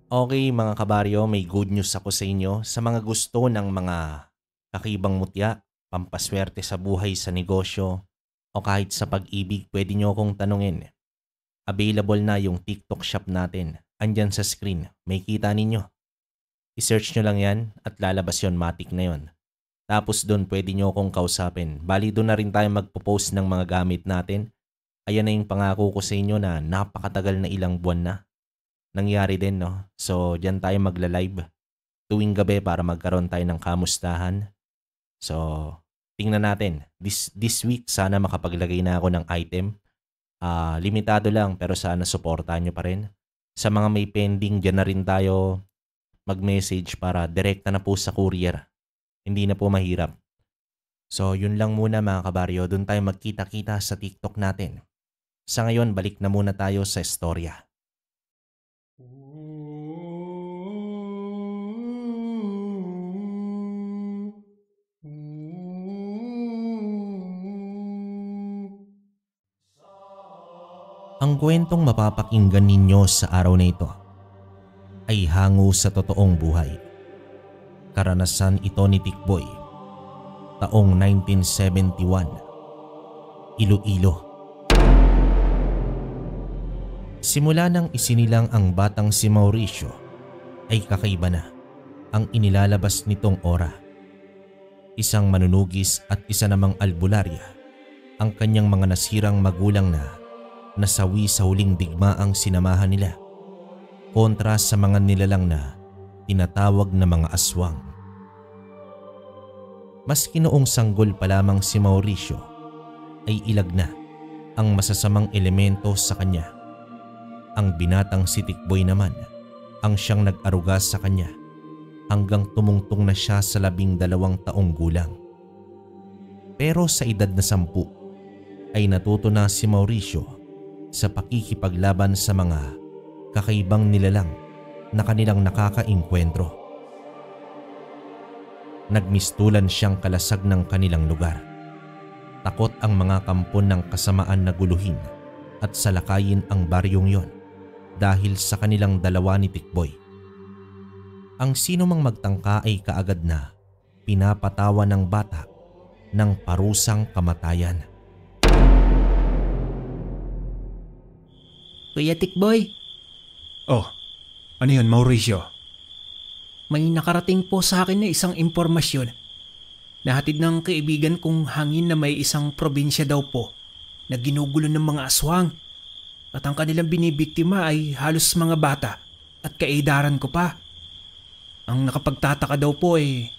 Okay mga kabaryo, may good news ako sa inyo. Sa mga gusto ng mga kakibang mutya, pampaswerte sa buhay sa negosyo, o kahit sa pag-ibig, pwede nyo akong tanungin. Available na yung TikTok shop natin. Andyan sa screen, may kita ninyo. I-search nyo lang yan at lalabas yon, matik na yon. Tapos doon pwede nyo akong kausapin. Bali doon na rin tayo magpo-post ng mga gamit natin. Ayan na yung pangako ko sa inyo na napakatagal na ilang buwan na nangyari din, no? So, diyan tayo magla-live tuwing gabi para magkaroon tayo ng kamustahan. So, tingnan natin. This week, sana makapaglagay na ako ng item. Limitado lang, pero sana supportahan nyo pa rin. Sa mga may pending, diyan na rin tayo mag-message para direkta na po sa courier. Hindi na po mahirap. So, yun lang muna mga kabaryo. Doon tayo magkita-kita sa TikTok natin. Sa ngayon, balik na muna tayo sa istorya. Ang kwentong mapapakinggan ninyo sa araw na ito ay hango sa totoong buhay. Karanasan ito ni Tikboy, taong 1971, Iloilo. Simula nang isinilang ang batang si Mauricio ay kakaiba na ang inilalabas nitong aura. Isang manunugis at isa namang albularya ang kanyang mga nasirang magulang na nasawi sa huling digmaang sinamahan nila kontra sa mga nilalang na tinatawag na mga aswang. Maski noong sanggol pa lamang si Mauricio ay ilag na ang masasamang elemento sa kanya. Ang binatang si Tikboy naman ang siyang nag-aruga sa kanya hanggang tumungtong na siya sa 12 taong gulang. Pero sa edad na 10 ay natuto na si Mauricio sa pakikipaglaban sa mga kakaibang nilalang na kanilang nakakaengkwentro. Nagmistulan siyang kalasag ng kanilang lugar. Takot ang mga kampon ng kasamaan na guluhin at salakayin ang baryong yon dahil sa kanilang dalawa ni Tikboy. Ang sino mang magtangka ay kaagad na pinapatawa ng bata ng parusang kamatayan. Kuya Tikboy, Oh, ano yun, Mauricio? may nakarating po sa akin na isang impormasyon. Nahatid ng kaibigan kong hangin na may isang probinsya daw po na ginugulo ng mga aswang. At ang kanilang binibiktima ay halos mga bata at kaedaran ko pa. Ang nakapagtataka daw po ay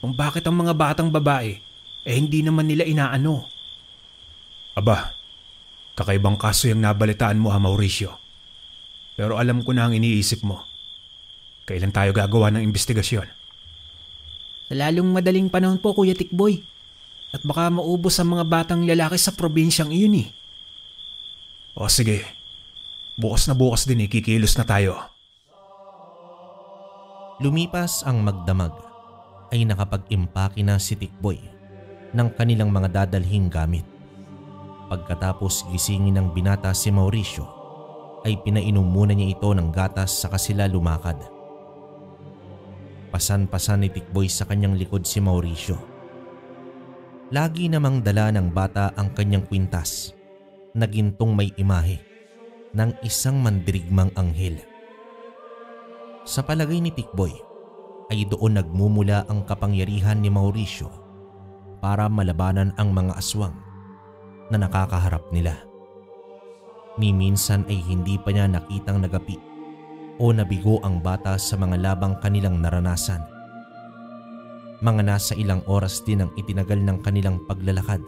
kung bakit ang mga batang babae hindi naman nila inaano. Aba, kakaibang kaso yung nabalitaan mo, Mauricio. Pero alam ko na ang iniisip mo. Kailan tayo gagawa ng investigasyon? Sa lalong madaling panahon po, Kuya Tikboy. At baka maubos ang mga batang lalaki sa probinsyang iyon eh. O sige, bukas na bukas din kikilos na tayo. Lumipas ang magdamag ay nakapag-impake na si Tikboy ng kanilang mga dadalhing gamit. Pagkatapos gisingin ng binata si Mauricio ay pinainom muna niya ito ng gatas sa sila lumakad. Pasan-pasan ni Tikboy sa kanyang likod si Mauricio. Lagi namang dala ng bata ang kanyang kwintas na gintong may imahe ng isang mandirigmang anghel. Sa palagay ni Tikboy ay doon nagmumula ang kapangyarihan ni Mauricio para malabanan ang mga aswang na nakakaharap nila. Ni minsan ay hindi pa niya nakitang nagapi o nabigo ang bata sa mga labang kanilang naranasan. Mga nasa ilang oras din ang itinagal ng kanilang paglalakad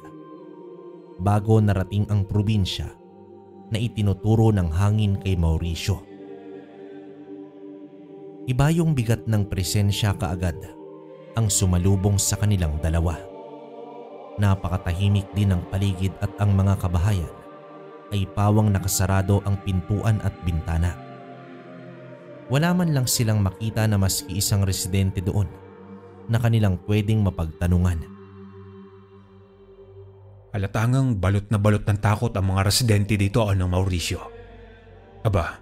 bago narating ang probinsya na itinuturo ng hangin kay Mauricio. Iba yung bigat ng presensya kaagad ang sumalubong sa kanilang dalawa. Napakatahimik din ang paligid at ang mga kabahayan ay pawang nakasarado ang pintuan at bintana. Wala man lang silang makita na maski isang residente doon na kanilang pwedeng mapagtanungan. Halatangang balot na balot ng takot ang mga residente dito, Mauricio. Aba,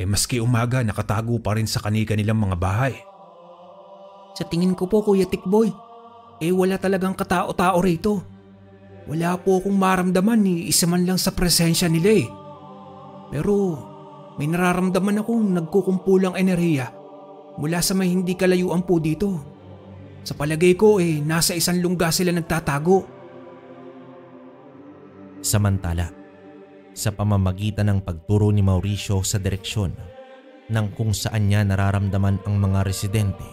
maski umaga nakatago pa rin sa kanilang mga bahay. Sa tingin ko po Kuya Tikboy, wala talagang katao-tao rito. Wala po akong maramdaman ni isa man lang sa presensya nila Pero may nararamdaman akong nagkukumpulang enerhiya mula sa may hindi kalayuan po dito. Sa palagay ko nasa isang lungga sila nagtatago. Samantala, sa pamamagitan ng pagturo ni Mauricio sa direksyon ng kung saan niya nararamdaman ang mga residente,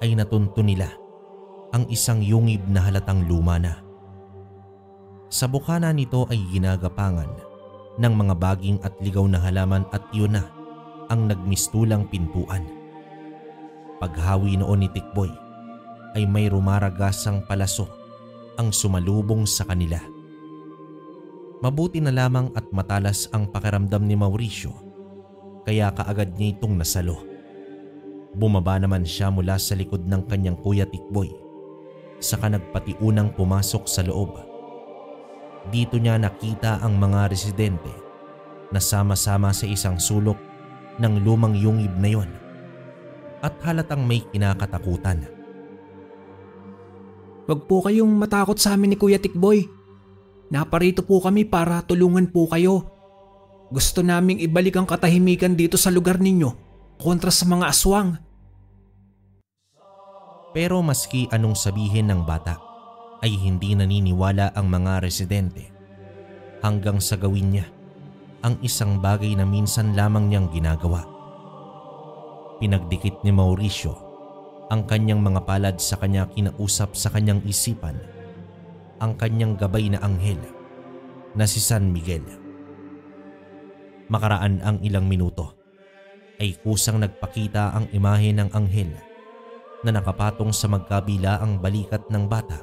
ay natunto nila ang isang yungib na halatang luma na. Sa bukana nito ay ginagapangan ng mga baging at ligaw na halaman at iyon na ang nagmistulang pintuan. Paghawi noon ni Tikboy ay may rumaragasang palaso ang sumalubong sa kanila. Mabuti na lamang at matalas ang pakiramdam ni Mauricio kaya kaagad niya itong nasalo. Bumaba naman siya mula sa likod ng kanyang Kuya Tikboy saka nagpatiunang pumasok sa loob. Dito niya nakita ang mga residente na sama-sama sa isang sulok ng lumang yungib na yon at halatang may kinakatakutan. Wag po kayong matakot sa amin ni Kuya Tikboy. Naparito po kami para tulungan po kayo. Gusto naming ibalik ang katahimikan dito sa lugar ninyo kontra sa mga aswang. Pero maski anong sabihin ng bata ay hindi naniniwala ang mga residente hanggang sa gawin niya ang isang bagay na minsan lamang niyang ginagawa. Pinagdikit ni Mauricio ang kanyang mga palad sa kanya kinausap sa kanyang isipan ang kanyang gabay na anghel na si San Miguel. Makaraan ang ilang minuto ay kusang nagpakita ang imahe ng anghel na nakapatong sa magkabila ang balikat ng bata.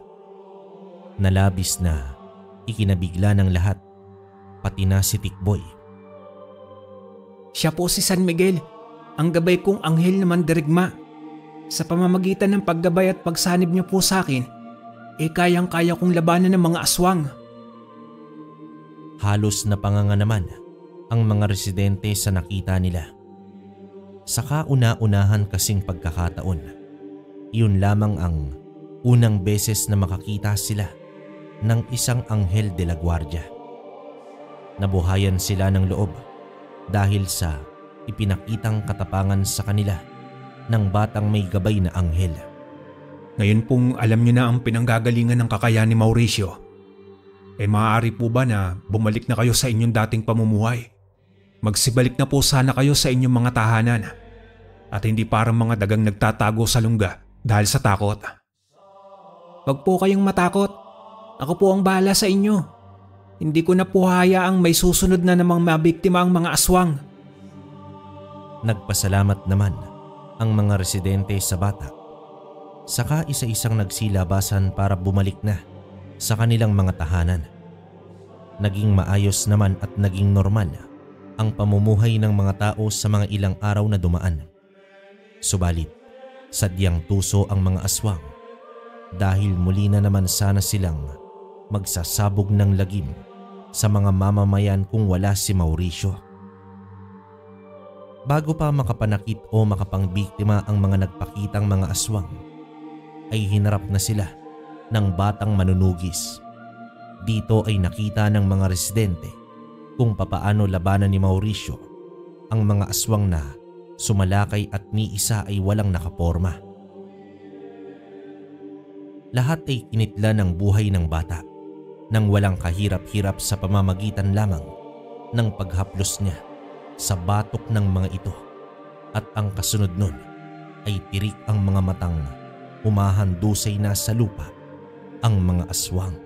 Nalabis na ikinabigla ng lahat, pati na si Tikboy. Siya po si San Miguel, ang gabay kong anghel na mandirigma. Sa pamamagitan ng paggabay at pagsanib niyo po sa akin, kayang-kaya kong labanan ng mga aswang. Halos napanganga naman ang mga residente sa nakita nila. Sa kauna-unahan kasing pagkakataon, iyon lamang ang unang beses na makakita sila ng isang anghel de la guardia. Nabuhayan sila ng loob dahil sa ipinakitang katapangan sa kanila ng batang may gabay na anghel. Ngayon pong alam niyo na ang pinanggagalingan ng kakayahan ni Mauricio, maaari po ba na bumalik na kayo sa inyong dating pamumuhay? Magsibalik na po sana kayo sa inyong mga tahanan at hindi parang mga dagang nagtatago sa lungga dahil sa takot. Wag po kayong matakot. Ako po ang bahala sa inyo. Hindi ko na po hayaang may susunod na namang mabiktima ang mga aswang. Nagpasalamat naman ang mga residente sa bata. Saka isa-isang nagsilabasan para bumalik na sa kanilang mga tahanan. Naging maayos naman at naging normal ang pamumuhay ng mga tao sa mga ilang araw na dumaan. Subalit, sadyang tuso ang mga aswang dahil muli na naman sana silang magsasabog ng lagim sa mga mamamayan kung wala si Mauricio. Bago pa makapanakit o makapangbiktima ang mga nagpakitang mga aswang, ay hinarap na sila ng batang manunugis. Dito ay nakita ng mga residente kung papaano labanan ni Mauricio ang mga aswang na sumalakay at ni isa ay walang nakaporma. Lahat ay kinitla ng buhay ng bata nang walang kahirap-hirap sa pamamagitan lamang ng paghaplos niya sa batok ng mga ito, at ang kasunod nun ay tirik ang mga matang umahandusay na sa lupa ang mga aswang.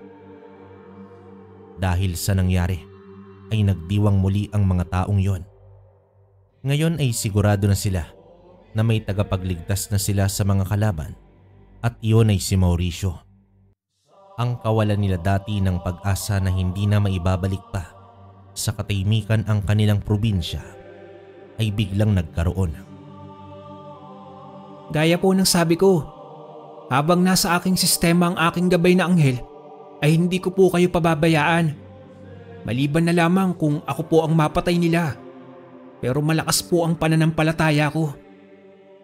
Dahil sa nangyari ay nagdiwang muli ang mga taong yon. Ngayon ay sigurado na sila na may tagapagligtas na sila sa mga kalaban, at iyon ay si Mauricio. Ang kawalan nila dati ng pag-asa na hindi na maibabalik pa sa katahimikan ang kanilang probinsya ay biglang nagkaroon. Gaya po ng sabi ko, habang nasa aking sistema ang aking gabay na anghel, ay hindi ko po kayo pababayaan. Maliban na lamang kung ako po ang mapatay nila. pero malakas po ang pananampalataya ko.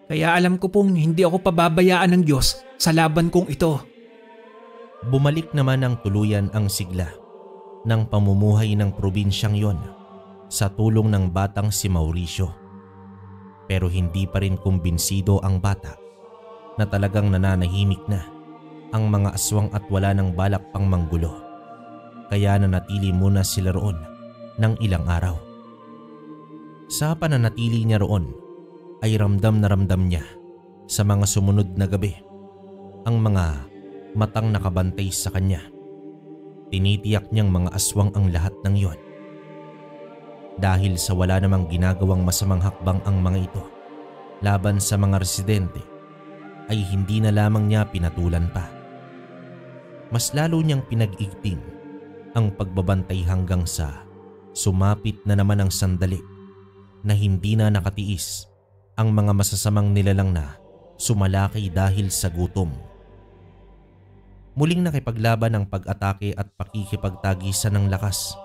Kaya alam ko pong hindi ako pababayaan ng Diyos sa laban kong ito. Bumalik naman ng tuluyan ang sigla ng pamumuhay ng probinsyang yon sa tulong ng batang si Mauricio. Pero hindi pa rin kumbinsido ang bata na talagang nananahimik na ang mga aswang at wala ng balak pang manggulo. Kaya nanatili muna sila roon ng ilang araw. Sa pananatili niya roon ay ramdam na ramdam niya sa mga sumunod na gabi ang mga matang nakabantay sa kanya. Tinitiyak niyang mga aswang ang lahat ng yon. Dahil sa wala namang ginagawang masamang hakbang ang mga ito laban sa mga residente, ay hindi na lamang niya pinatulan pa. Mas lalo niyang pinag-igting ang pagbabantay hanggang sa sumapit na naman ang sandali na hindi na nakatiis ang mga masasamang nilalang na sumalakay dahil sa gutom. Muling nakipaglaban ang pag-atake at pakikipagtagisan ng lakas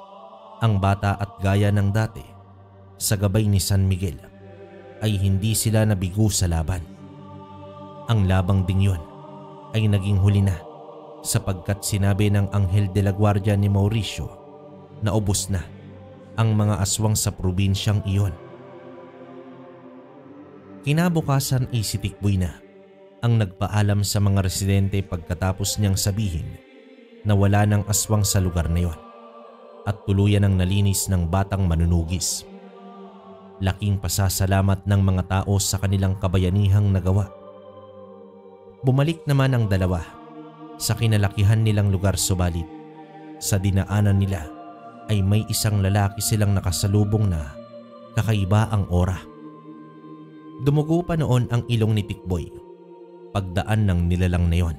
ang bata at gaya ng dati sa gabay ni San Miguel ay hindi sila nabigo sa laban. Ang labang ding yun ay naging huli na sapagkat sinabi ng Anghel de la Guardia ni Mauricio na ubos na ang mga aswang sa probinsyang iyon. Kinabukasan ay si Tikboy na ang nagpaalam sa mga residente pagkatapos niyang sabihin na wala ng aswang sa lugar na yon at tuluyan ang nalinis ng batang manunugis. Laking pasasalamat ng mga tao sa kanilang kabayanihang nagawa. Bumalik naman ang dalawa sa kinalakihan nilang lugar, subalit sa dinaanan nila ay may isang lalaki silang nakasalubong na kakaiba ang aura. Dumugo pa noon ang ilong ni Tikboy pagdaan ng nilalang na yon.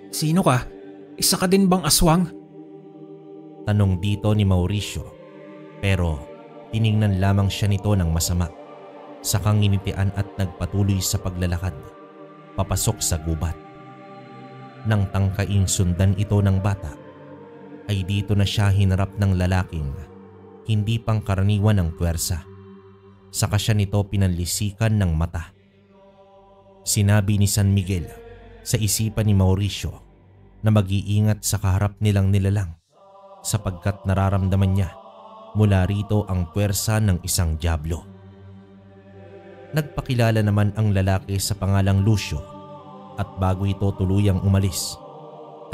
Sino ka? Isa ka din bang aswang? Tanong dito ni Mauricio, pero tiningnan lamang siya nito ng masama. Sakang nginitian at nagpatuloy sa paglalakad papasok sa gubat. Nang tangkaing sundan ito ng bata, ay dito na siya hinarap ng lalaking hindi pangkaraniwan ng puwersa. Saka siya nito pinanlisikan ng mata. Sinabi ni San Miguel sa isipan ni Mauricio na mag-iingat sa kaharap nilang nilalang sapagkat nararamdaman niya mula rito ang puwersa ng isang dyablo. Nagpakilala naman ang lalaki sa pangalang Lucio at bago ito tuluyang umalis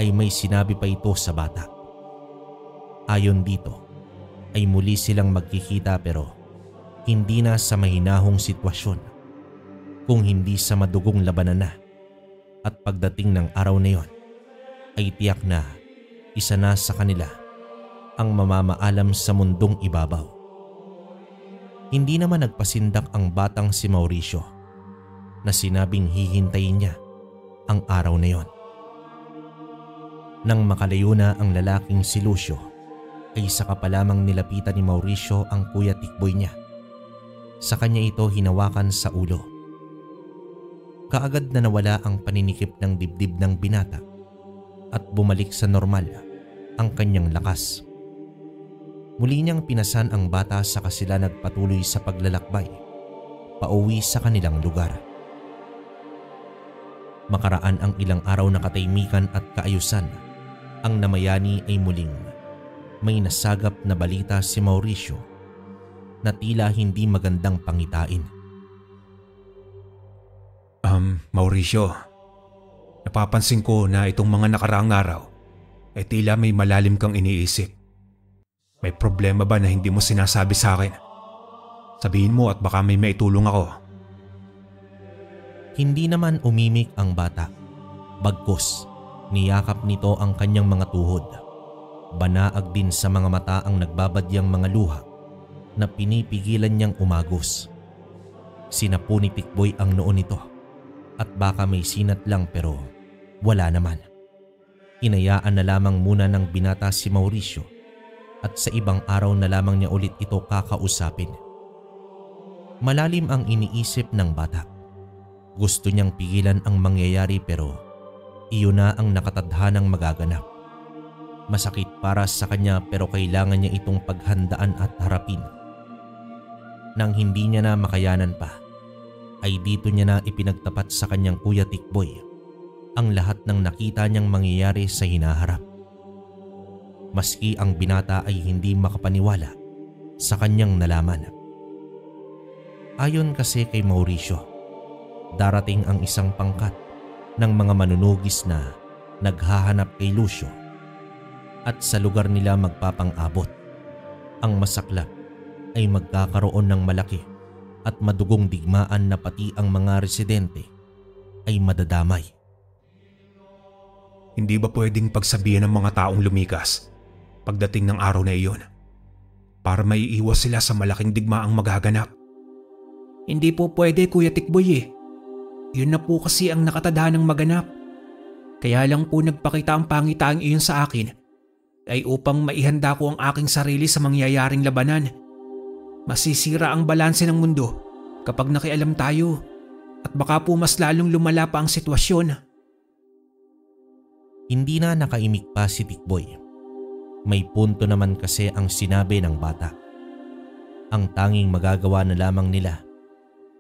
ay may sinabi pa ito sa bata. Ayon dito ay muli silang magkikita pero hindi na sa mahinahong sitwasyon kung hindi sa madugong labanan na, at pagdating ng araw na yon ay tiyak na isa na sa kanila ang mamamaalam sa mundong ibabaw. Hindi naman nagpasindak ang batang si Mauricio na sinabing hihintayin niya ang araw na yon. Nang makalayo na ang lalaking si Lucio ay saka pa lamang nilapitan ni Mauricio ang kuya Tikboy niya. Sa kanya ito hinawakan sa ulo. Kaagad na nawala ang paninikip ng dibdib ng binata at bumalik sa normal ang kanyang lakas. Muli niyang pinasan ang bata saka sila nagpatuloy sa paglalakbay pauwi sa kanilang lugar. Makaraan ang ilang araw na katahimikan at kaayusan, ang namayani ay muling may nasagap na balita si Mauricio na tila hindi magandang pangitain. Mauricio, napapansin ko na itong mga nakaraang araw ay tila may malalim kang iniisip. May problema ba na hindi mo sinasabi sa akin? Sabihin mo at baka may maitulong ako. Hindi naman umimik ang bata. Bagkus, niyakap nito ang kanyang mga tuhod. Banaag din sa mga mata ang nagbabadyang mga luha na pinipigilan niyang umagos. Sinapu ni Tikboy ang noo nito at baka may sinat lang pero wala naman. Inayaan na lamang muna ng binata si Mauricio at sa ibang araw na lamang niya ulit ito kakausapin. Malalim ang iniisip ng bata. Gusto niyang pigilan ang mangyayari pero iyon na ang nakatadhanang magaganap. Masakit para sa kanya pero kailangan niya itong paghandaan at harapin Nang hindi niya na makayanan pa, ay dito niya na ipinagtapat sa kanyang Kuya Tikboy ang lahat ng nakita niyang mangyayari sa hinaharap. Maski ang binata ay hindi makapaniwala sa kanyang nalaman. Ayon kasi kay Mauricio, darating ang isang pangkat ng mga manunugis na naghahanap kay Lucio at sa lugar nila magpapang-abot. Ang masaklap ay magkakaroon ng malaki at madugong digmaan na pati ang mga residente ay madadamay. Hindi ba pwedeng pagsabihan ng mga taong lumikas pagdating ng araw na iyon para maiiwas sila sa malaking digmaang maghaganap? Hindi po pwede, Kuya Tikboy eh. Yun na po kasi ang nakatadhanang maganap. Kaya lang po nagpakita ang pangitaang iyon sa akin ay upang maihanda ko ang aking sarili sa mangyayaring labanan. Masisira ang balanse ng mundo kapag nakialam tayo at baka po mas lalong lumala pa ang sitwasyon. Hindi na nakaimik pa si Tikboy. May punto naman kasi ang sinabi ng bata. Ang tanging magagawa na lamang nila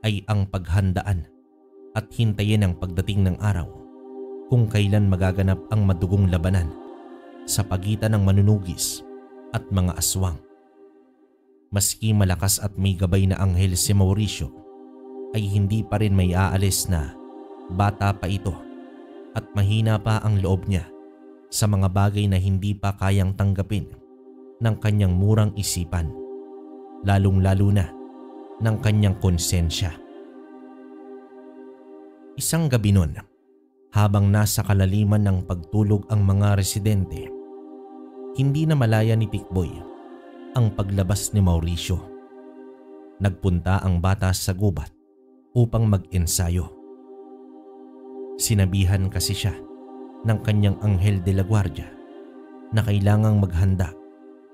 ay ang paghandaan at hintayin ang pagdating ng araw kung kailan magaganap ang madugong labanan sa pagitan ng manunugis at mga aswang. Maski malakas at may gabay na anghel si Mauricio, ay hindi pa rin may aalis na bata pa ito at mahina pa ang loob niya sa mga bagay na hindi pa kayang tanggapin ng kanyang murang isipan, lalong-lalo na ng kanyang konsensya. Isang gabi nun, habang nasa kalaliman ng pagtulog ang mga residente, hindi na malaya ni Tikboy ang paglabas ni Mauricio. Nagpunta ang bata sa gubat upang mag-ensayo. Sinabihan kasi siya ng kanyang anghel de la guardia na kailangang maghanda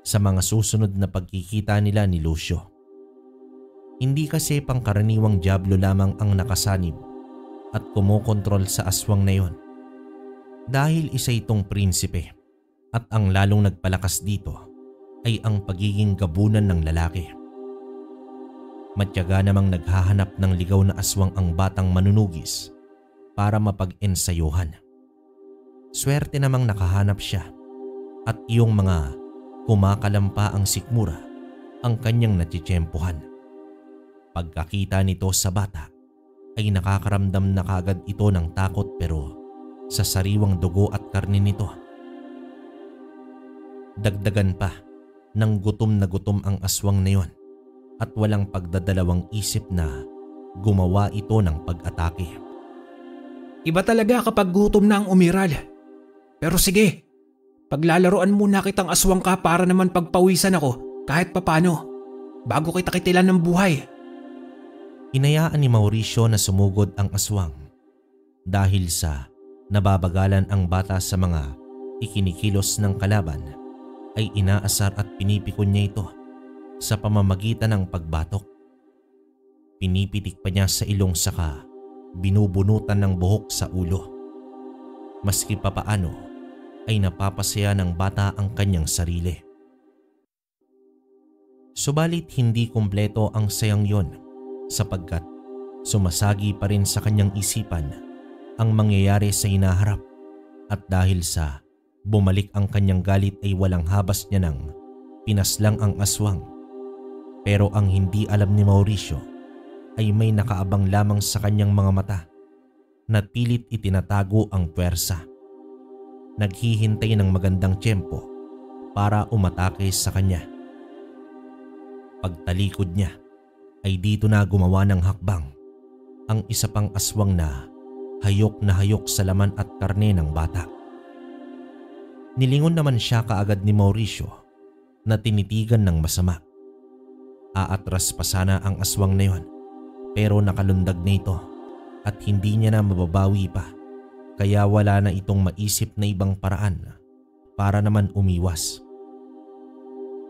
sa mga susunod na pagkikita nila ni Lucio. Hindi kasi pangkaraniwang diablo lamang ang nakasanib at kumokontrol sa aswang na yon, dahil isa itong prinsipe, at ang lalong nagpalakas dito ay ang pagiging gabunan ng lalaki. Matyaga namang naghahanap ng ligaw na aswang ang batang manunugis para mapag-ensayuhan. Swerte namang nakahanap siya at iyong mga kumakalampa ang sikmura ang kanyang natitsyempohan. Pagkakita nito sa bata ay nakakaramdam na kagad ito ng takot, pero sa sariwang dugo at karne nito. Dagdagan pa ng gutom na gutom ang aswang na yon at walang pagdadalawang isip na gumawa ito ng pag-atake. Iba talaga kapag gutom na ang umiral. Pero sige, paglalaroan muna kitang aswang ka para naman pagpawisan ako kahit papano bago kita kitilan ng buhay. Hinayaan ni Mauricio na sumugod ang aswang dahil sa nababagalan ang bata sa mga ikinikilos ng kalaban, ay inaasar at pinipikon niya ito sa pamamagitan ng pagbatok. Pinipitik pa niya sa ilong saka binubunutan ng buhok sa ulo. Maski papaano ay napapasaya ng bata ang kanyang sarili. Subalit hindi kumpleto ang sayang yon, sapagkat sumasagi pa rin sa kanyang isipan ang mangyayari sa hinaharap, at dahil sa bumalik ang kanyang galit ay walang habas niya nang pinaslang ang aswang. Pero ang hindi alam ni Mauricio ay may nakaabang lamang sa kanyang mga mata na pilit itinatago ang puwersa. Naghihintay ng magandang tiyempo para umatake sa kanya. Pagtalikod niya ay dito na gumawa ng hakbang ang isa pang aswang na hayok sa laman at karne ng bata. Nilingon naman siya kaagad ni Mauricio na tinitigan ng masama. Aatras pa sana ang aswang na yon, pero nakalundag na ito at hindi niya na mababawi pa, kaya wala na itong maisip na ibang paraan para naman umiwas.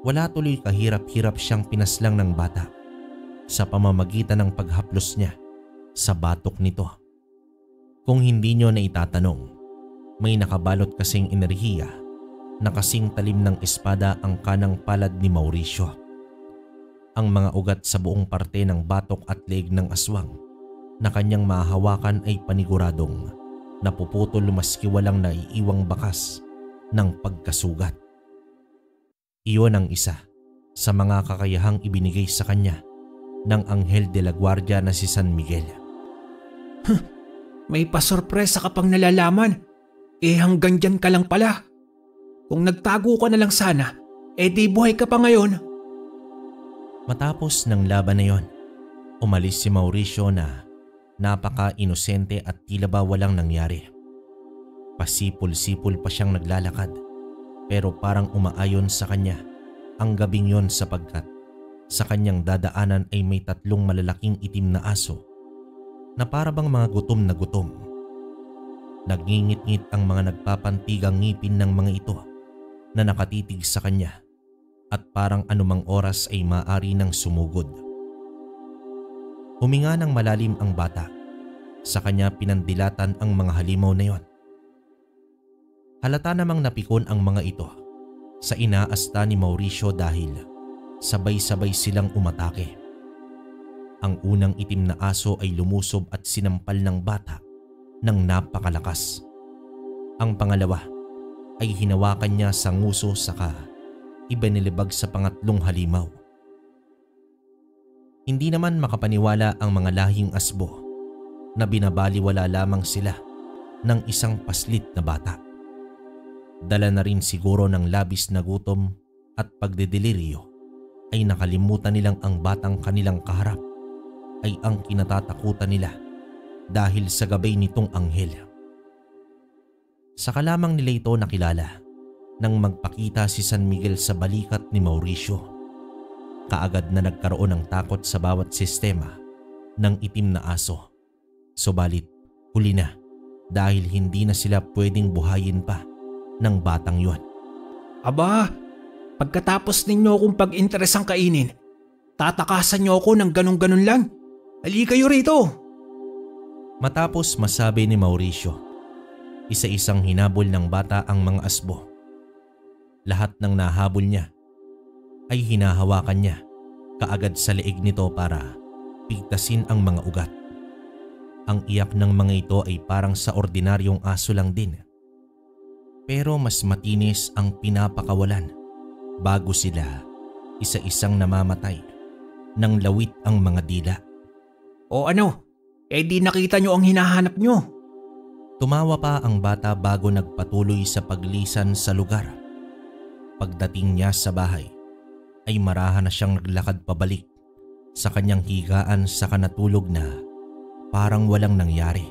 Wala tuloy kahirap-hirap siyang pinaslang ng bata sa pamamagitan ng paghaplos niya sa batok nito. Kung hindi nyo na itatanong, may nakabalot kasing enerhiya na kasing talim ng espada ang kanang palad ni Mauricio. Ang mga ugat sa buong parte ng batok at leeg ng aswang na kanyang mahahawakan ay paniguradong napuputol maski walang naiiwang bakas ng pagkasugat. Iyon ang isa sa mga kakayahang ibinigay sa kanya ng Anghel de la Guardia na si San Miguel. May pasorpresa ka pang nalalaman. Hanggang dyan ka lang pala. Kung nagtago ka na lang sana, di buhay ka pa ngayon. Matapos ng laban na yon, umalis si Mauricio na napaka-inosente at tila ba walang nangyari. Pasipol-sipol pa siyang naglalakad pero parang umaayon sa kanya ang gabing yon sapagkat sa kanyang dadaanan ay may 3 malalaking itim na aso na para bang mga gutom na gutom. Nagngingit-ngit ang mga nagpapantigang ngipin ng mga ito na nakatitig sa kanya at parang anumang oras ay maaari nang sumugod. Huminga ng malalim ang bata. Sa kanya pinandilatan ang mga halimaw na yon. Halata namang napikon ang mga ito sa inaasta ni Mauricio dahil sabay-sabay silang umatake. Ang unang itim na aso ay lumusob at sinampal ng bata ng napakalakas. Ang pangalawa ay hinawakan niya sa nguso saka ibanilibag sa pangatlong halimaw. Hindi naman makapaniwala ang mga lahing asbo na binabaliwala lamang sila ng isang paslit na bata. Dala na rin siguro ng labis na gutom at pagdedeliryo ay nakalimutan nilang ang batang kanilang kaharap ay ang kinatatakutan nila dahil sa gabay nitong anghel. Saka lamang nila ito nakilala nang magpakita si San Miguel sa balikat ni Mauricio. Kaagad na nagkaroon ng takot sa bawat sistema ng itim na aso. Subalit huli na dahil hindi na sila pwedeng buhayin pa ng batang yon. Aba, pagkatapos ninyo akong pag-interesang kainin, tatakasan niyo ako ng ganun-ganun lang. Ali kayo rito! Matapos masabi ni Mauricio, isa-isang hinabol ng bata ang mga asbo. Lahat ng nahabol niya ay hinahawakan niya kaagad sa leeg nito para pigtasin ang mga ugat. Ang iyak ng mga ito ay parang sa ordinaryong aso lang din. Pero mas matinis ang pinapakawalan bago sila isa-isang namamatay nang lawit ang mga dila. O ano? Di nakita nyo ang hinahanap nyo. Tumawa pa ang bata bago nagpatuloy sa paglisan sa lugar. Pagdating niya sa bahay ay marahan na siyang naglakad pabalik sa kanyang higaan sa kanatulog na parang walang nangyari.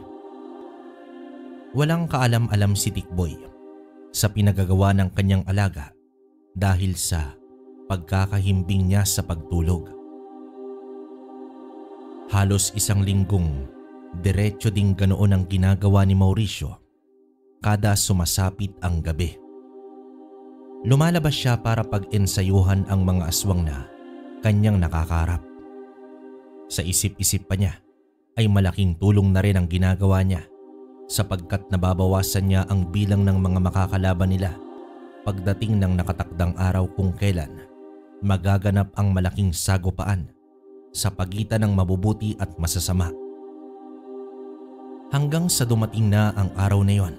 Walang kaalam-alam si Tikboy sa pinagagawa ng kanyang alaga dahil sa pagkakahimbing niya sa pagtulog. Halos 1 linggong diretso ding ganoon ang ginagawa ni Mauricio kada sumasapit ang gabi. Lumalabas siya para pag-ensayuhan ang mga aswang na kanyang nakakarap. Sa isip-isip pa niya ay malaking tulong na rin ang ginagawa niya sapagkat nababawasan niya ang bilang ng mga makakalaban nila pagdating ng nakatakdang araw kung kailan magaganap ang malaking sagupaan sa pagitan ng mabubuti at masasama. Hanggang sa dumating na ang araw na yon,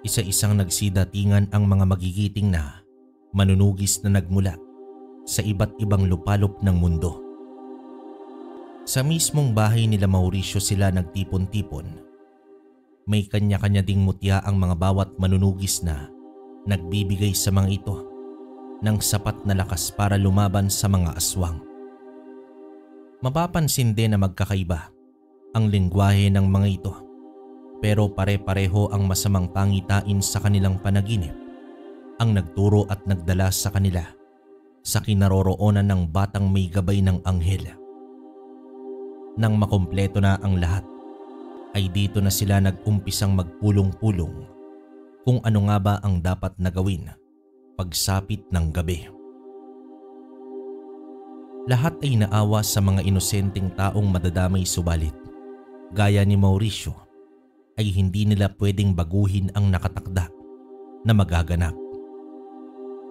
isa-isang nagsidatingan ang mga magigiting na manunugis na nagmula sa iba't ibang lupalop ng mundo. Sa mismong bahay nila Mauricio sila nagtipon-tipon. May kanya-kanya ding mutya ang mga bawat manunugis na nagbibigay sa mga ito ng sapat na lakas para lumaban sa mga aswang. Mapapansin din na magkakaiba ang lengguwahe ng mga ito pero pare-pareho ang masamang pangitain sa kanilang panaginip ang nagturo at nagdala sa kanila sa kinaroroonan ng batang may gabay ng anghel. Nang makumpleto na ang lahat ay dito na sila nag-umpisang magpulong-pulong kung ano nga ba ang dapat na gawin pagsapit ng gabi. Lahat ay naawa sa mga inosenteng taong madadamay subalit gaya ni Mauricio ay hindi nila pwedeng baguhin ang nakatakda na magaganap.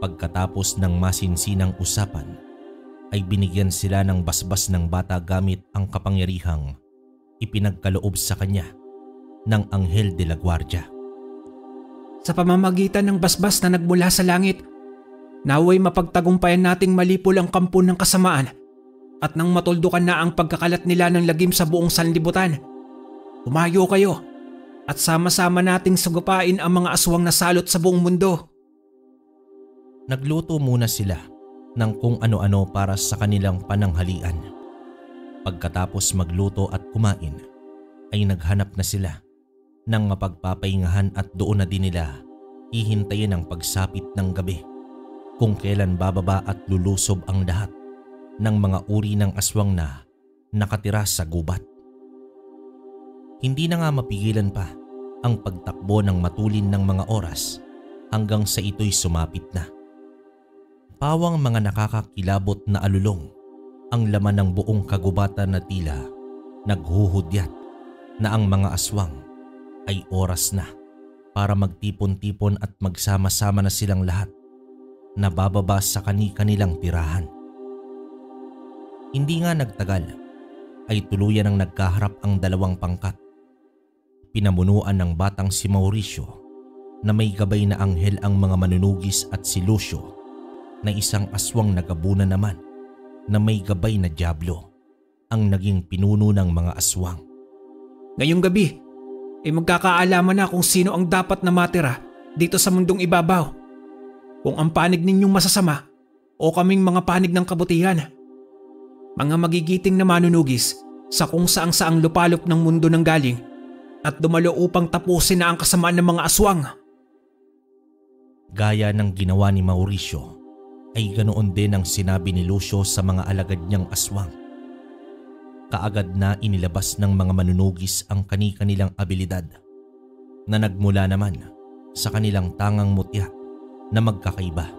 Pagkatapos ng masinsinang usapan ay binigyan sila ng basbas ng bata gamit ang kapangyarihang ipinagkaloob sa kanya ng Anghel de la Guardia. Sa pamamagitan ng basbas na nagmula sa langit, naway mapagtagumpayan nating malipol ang kampo ng kasamaan at nang matuldukan na ang pagkakalat nila ng lagim sa buong sanlibutan. Umayo kayo at sama-sama nating sagupain ang mga aswang na salot sa buong mundo. Nagluto muna sila ng kung ano-ano para sa kanilang pananghalian. Pagkatapos magluto at kumain, ay naghanap na sila ng mapagpapahingahan at doon na din nila hihintayin ang pagsapit ng gabi kung kailan bababa at lulusob ang lahat ng mga uri ng aswang na nakatira sa gubat. Hindi na nga mapigilan pa ang pagtakbo ng matulin ng mga oras hanggang sa ito'y sumapit na. Pawang mga nakakakilabot na alulong ang laman ng buong kagubatan na tila naghuhudyat na ang mga aswang ay oras na para magtipon-tipon at magsama-sama na silang lahat na bababa sa kani-kanilang tirahan. Hindi nga nagtagal ay tuluyan ang nagkaharap ang dalawang pangkat. Pinamunuan ng batang si Mauricio na may gabay na anghel ang mga manunugis at si Lucio na isang aswang nagabuna naman na may gabay na dyablo ang naging pinuno ng mga aswang. Ngayong gabi, ay magkakaalaman na kung sino ang dapat na matira dito sa mundong ibabaw. Kung ang panig ninyong masasama o kaming mga panig ng kabutihan. Mga magigiting na manunugis sa kung saang lupalop ng mundo ng galing at dumalo upang tapusin na ang kasamaan ng mga aswang. Gaya ng ginawa ni Mauricio, ay ganoon din ang sinabi ni Lucio sa mga alagad niyang aswang. Kaagad na inilabas ng mga manunugis ang kani-kanilang abilidad na nagmula naman sa kanilang tangang mutya na magkakaiba.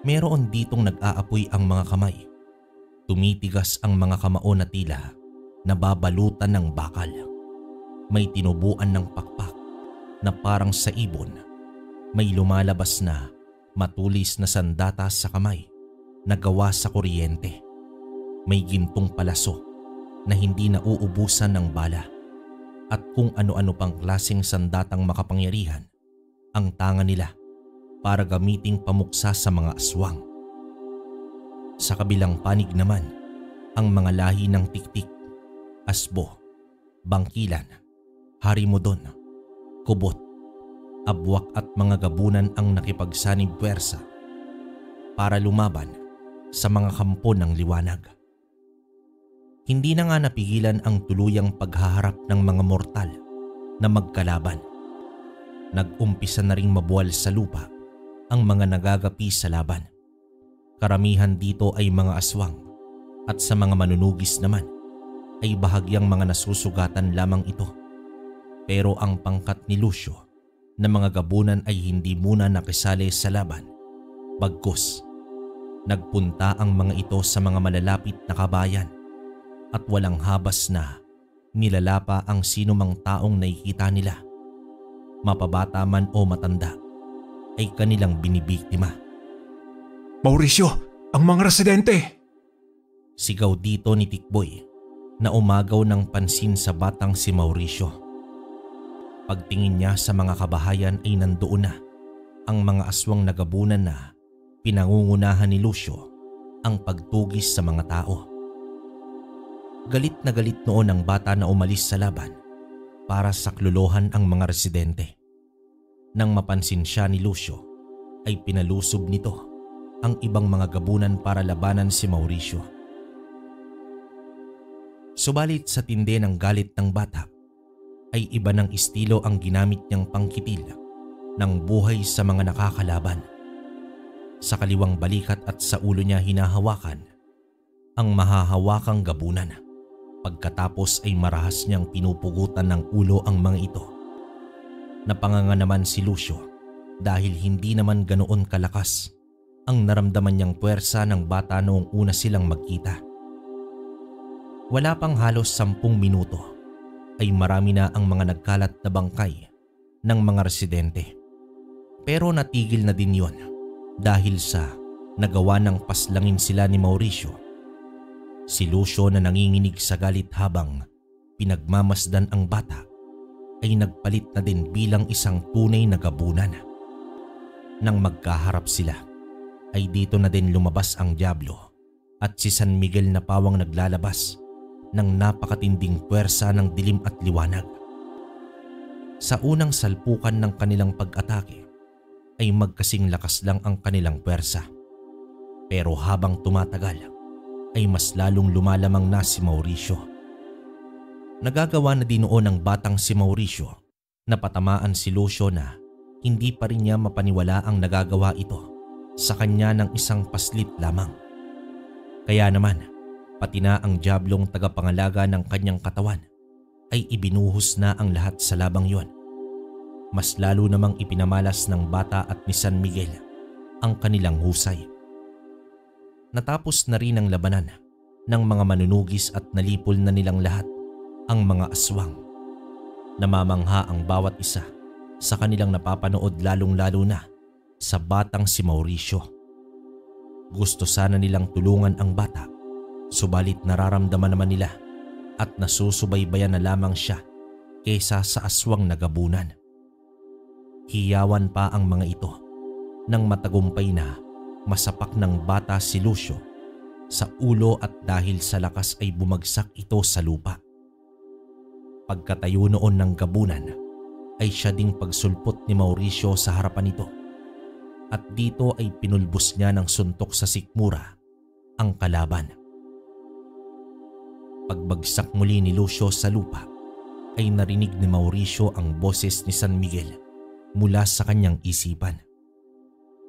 Meron ditong nag-aapoy ang mga kamay. Tumitigas ang mga kamao na tila nababalutan ng bakal. May tinubuan ng pakpak na parang sa ibon. May lumalabas na matulis na sandata sa kamay na gawa sa kuryente. May gintong palaso na hindi nauubusan ng bala at kung ano-ano pang klaseng sandatang makapangyarihan ang tanga nila para gamiting pamuksa sa mga aswang. Sa kabilang panig naman, ang mga lahi ng tiktik, asbo, bangkilan, harimodon, kubot, abwak at mga gabunan ang nakipagsanib puwersa para lumaban sa mga kampo ng liwanag. Hindi na nga napigilan ang tuluyang paghaharap ng mga mortal na magkalaban. Nag-umpisa na ring mabuwal sa lupa ang mga nagagapi sa laban. Karamihan dito ay mga aswang at sa mga manunugis naman ay bahagyang mga nasusugatan lamang ito. Pero ang pangkat ni Lucio na mga gabunan ay hindi muna nakisali sa laban. Bagkus, nagpunta ang mga ito sa mga malalapit na kabayan at walang habas na nilalapa ang sinumang taong nakikita nila. Mapabata man o matanda ay kanilang binibiktima. Mauricio, ang mga residente! Sigaw dito ni Tikboy na umagaw ng pansin sa batang si Mauricio. Pagtingin niya sa mga kabahayan ay nandoon na ang mga aswang nagabunan na pinangungunahan ni Lucio ang pagtugis sa mga tao. Galit na galit noon ang bata na umalis sa laban para saklolohan ang mga residente. Nang mapansin siya ni Lucio ay pinalusob nito ang ibang mga gabunan para labanan si Mauricio. Subalit sa tindi ng galit ng bata ay iba ng estilo ang ginamit niyang pangkitil ng buhay sa mga nakakalaban. Sa kaliwang balikat at sa ulo niya hinahawakan ang mahahawakang gabunan. Pagkatapos ay marahas niyang pinupugutan ng ulo ang mga ito. Napanganga naman si Lucio dahil hindi naman ganoon kalakas ang naramdaman niyang puwersa ng bata noong una silang magkita. Wala pang halos 10 minuto ay marami na ang mga nagkalat na bangkay ng mga residente. Pero natigil na din yon dahil sa nagawa ng paslangin sila ni Mauricio. Si Lucio na nanginginig sa galit habang pinagmamasdan ang bata ay nagpalit na din bilang isang tunay na gabunan. Nang magkaharap sila ay dito na din lumabas ang Diablo at si San Miguel na pawang naglalabas ng napakatinding puwersa ng dilim at liwanag. Sa unang salpukan ng kanilang pag-atake ay magkasing lakas lang ang kanilang puwersa. Pero habang tumatagal ay mas lalong lumalamang na si Mauricio. Nagagawa na din noon ng batang si Mauricio na patamaan si Lucio na hindi pa rin niya mapaniwala ang nagagawa ito sa kanya ng isang paslit lamang. Kaya naman, pati na ang Diablong tagapangalaga ng kanyang katawan ay ibinuhos na ang lahat sa labang yon. Mas lalo namang ipinamalas ng bata at ni San Miguel ang kanilang husay. Natapos na rin ang labanan ng mga manunugis at nalipol na nilang lahat ang mga aswang. Namamangha ang bawat isa sa kanilang napapanood, lalong-lalo na sa batang si Mauricio. Gusto sana nilang tulungan ang bata, subalit nararamdaman naman nila at nasusubaybayan na lamang siya kaysa sa aswang na gabunan. Hiyawan pa ang mga ito nang matagumpay na masapak ng bata si Lucio sa ulo at dahil sa lakas ay bumagsak ito sa lupa. Pagkatayo noon ng gabunan ay siya ding pagsulpot ni Mauricio sa harapan nito at dito ay pinulbos niya ng suntok sa sikmura ang kalaban. Pagbagsak muli ni Lucio sa lupa ay narinig ni Mauricio ang boses ni San Miguel mula sa kanyang isipan.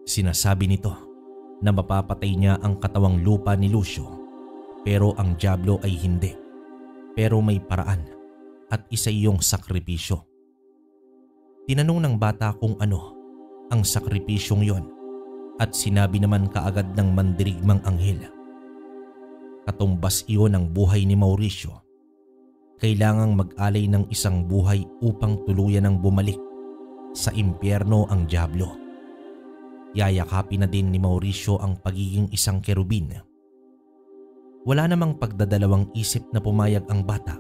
Sinasabi nito na mapapatay niya ang katawang lupa ni Lucio pero ang Diablo ay hindi. Pero may paraan at isa iyong sakripisyo. Tinanong ng bata kung ano ang sakripisyong yon at sinabi naman kaagad ng mandirigmang anghel. Katumbas iyon ang buhay ni Mauricio. Kailangang mag-alay ng isang buhay upang tuluyan ng bumalik sa impyerno ang Diablo. Yayakapin na din ni Mauricio ang pagiging isang kerubin. Wala namang pagdadalawang isip na pumayag ang bata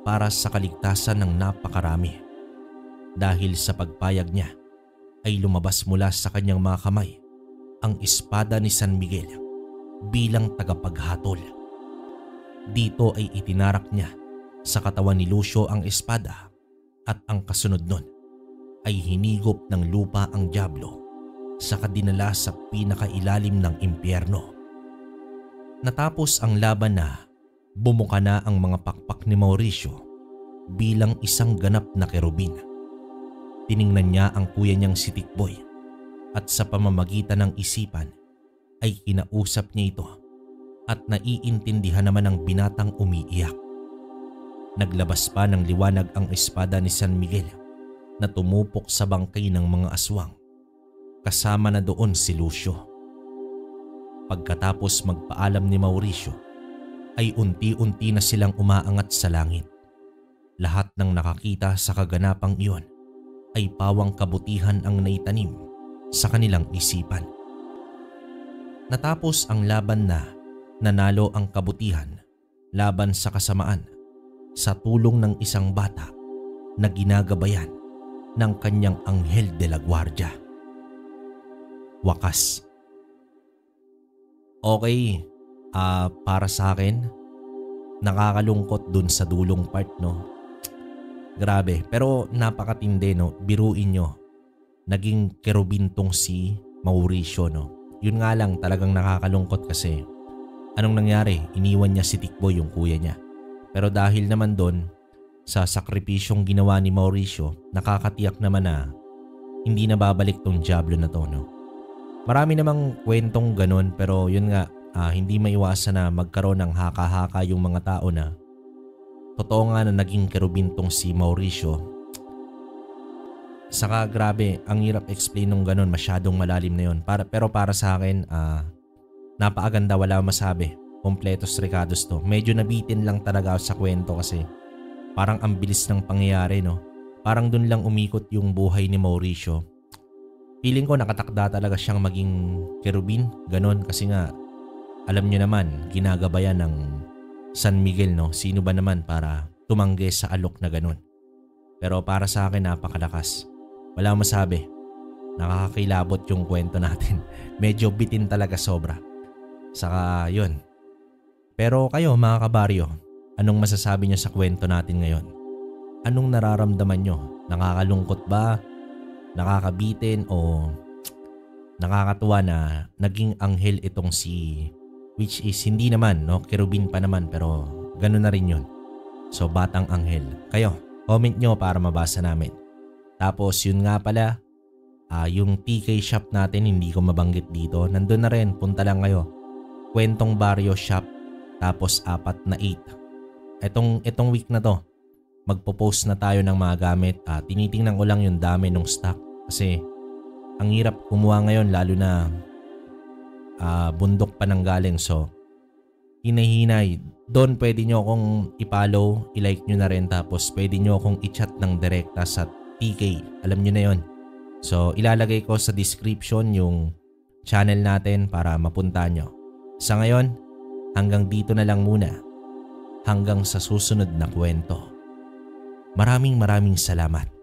para sa kaligtasan ng napakarami. Dahil sa pagpayag niya ay lumabas mula sa kanyang mga kamay ang espada ni San Miguel bilang tagapaghatol. Dito ay itinarak niya sa katawan ni Lucio ang espada at ang kasunod nun ay hinigop ng lupa ang Diablo saka dinala sa pinakailalim ng impyerno. Natapos ang laban na bumuka na ang mga pakpak ni Mauricio bilang isang ganap na kerubin. Tiningnan niya ang kuya niyang si Tikboy at sa pamamagitan ng isipan ay kinausap niya ito at naiintindihan naman ng binatang umiiyak. Naglabas pa ng liwanag ang espada ni San Miguel na tumupok sa bangkay ng mga aswang. Kasama na doon si Lucio. Pagkatapos magpaalam ni Mauricio ay unti-unti na silang umaangat sa langit. Lahat ng nakakita sa kaganapang iyon ay pawang kabutihan ang naitanim sa kanilang isipan. Natapos ang laban na nanalo ang kabutihan laban sa kasamaan sa tulong ng isang bata na ginagabayan ng kanyang anghel de la guardia. Wakas. Okay, para sa akin, nakakalungkot dun sa dulong part, no? Grabe, pero napakatindi, no? Biruin nyo, naging kerubin tong si Mauricio, no? Yun nga lang, talagang nakakalungkot kasi anong nangyari? Iniwan niya si Tikboy, yung kuya niya. Pero dahil naman doon sa sakripisyong ginawa ni Mauricio, nakakatiyak naman na hindi na babalik tong Diablo na to, no? Marami namang kwentong ganun, pero yun nga, hindi maiwasan na magkaroon ng haka-haka yung mga tao na totoo nga na naging kerubin tong si Mauricio. Saka grabe, ang hirap explain nung ganun, masyadong malalim na yun. Pero para sa akin, napakaganda, wala masabi. Kompletos Ricados to. Medyo nabitin lang talaga sa kwento kasi parang ang bilis ng pangyayari, no? Parang dun lang umikot yung buhay ni Mauricio. Feeling ko nakatakda talaga siyang maging kerubin, ganon, kasi nga alam nyo naman, ginagabayan ng San Miguel, no? Sino ba naman para tumanggi sa alok na ganon? Pero para sa akin, napakalakas. Wala akong masabi. Nakakakilabot yung kwento natin. Medyo bitin talaga sobra. Saka yun. Pero kayo mga kabaryo, anong masasabi nyo sa kwento natin ngayon? Anong nararamdaman nyo? Nakakalungkot ba? Nakakabitin? O nakakatuwa na naging anghel itong si, which is hindi naman, no? Kerubin pa naman, pero ganun na rin yun. So batang anghel. Kayo, comment nyo para mabasa namin. Tapos yun nga pala, yung TK shop natin hindi ko mabanggit dito. Nandun na rin, punta lang kayo. Kwentong Baryo Shop, tapos 4 na 8. Itong week na to, magpo-post na tayo ng mga gamit. Tinitingnan ko lang yung dami ng stock kasi ang hirap kumuha ngayon, lalo na bundok pa nang galing. So hinay-hinay. Doon pwede nyo akong i-follow, i-like nyo na rin, tapos pwede nyo akong i-chat ng direkta sa TK. Alam nyo na yon. So ilalagay ko sa description yung channel natin para mapunta nyo. Sa ngayon, hanggang dito na lang muna. Hanggang sa susunod na kwento. Maraming salamat.